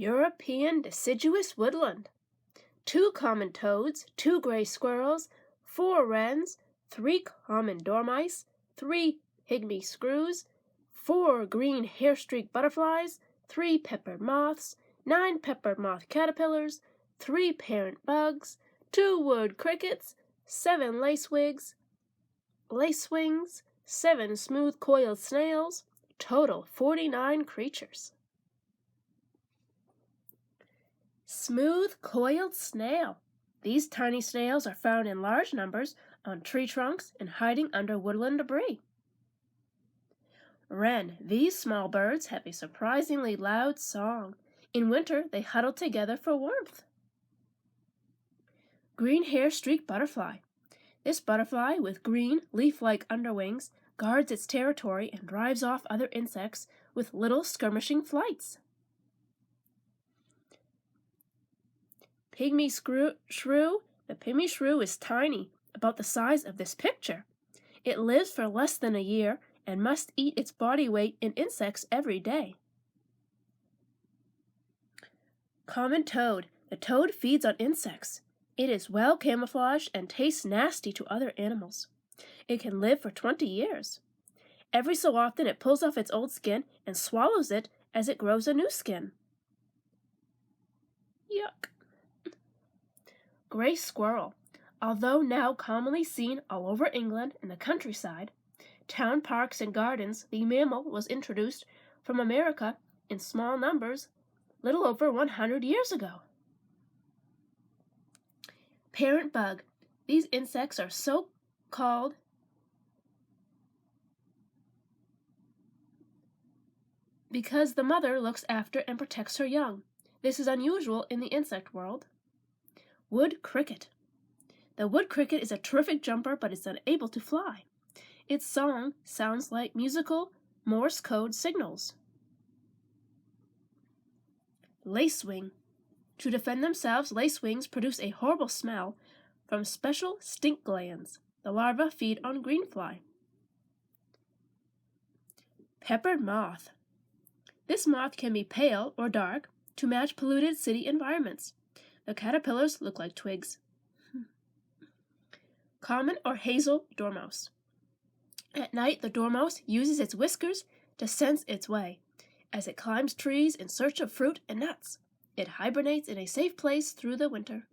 European deciduous woodland. 2 common toads, 2 gray squirrels, 4 wrens, 3 common dormice, 3 pygmy shrews, 4 green hair-streaked butterflies, 3 pepper moths, 9 pepper moth caterpillars, 3 parent bugs, 2 wood crickets, 7 lacewings, 7 smooth-coiled snails, total 49 creatures. Smooth-coiled snail. These tiny snails are found in large numbers on tree trunks and hiding under woodland debris. Wren. These small birds have a surprisingly loud song. In winter, they huddle together for warmth. Green hair-streaked butterfly. This butterfly, with green, leaf-like underwings, guards its territory and drives off other insects with little skirmishing flights. Pygmy shrew. The pygmy shrew is tiny, about the size of this picture. It lives for less than a year and must eat its body weight in insects every day. Common toad. The toad feeds on insects. It is well camouflaged and tastes nasty to other animals. It can live for 20 years. Every so often it pulls off its old skin and swallows it as it grows a new skin. Yuck. Gray squirrel. Although now commonly seen all over England and the countryside, town parks and gardens, the mammal was introduced from America in small numbers little over 100 years ago. Parent bug. These insects are so called because the mother looks after and protects her young. This is unusual in the insect world. Wood cricket. The wood cricket is a terrific jumper, but is unable to fly. Its song sounds like musical Morse code signals. Lacewing. To defend themselves, lacewings produce a horrible smell from special stink glands. The larvae feed on greenfly. Peppered moth. This moth can be pale or dark to match polluted city environments. The caterpillars look like twigs. Common or hazel dormouse. At night, the dormouse uses its whiskers to sense its way. As it climbs trees in search of fruit and nuts, it hibernates in a safe place through the winter.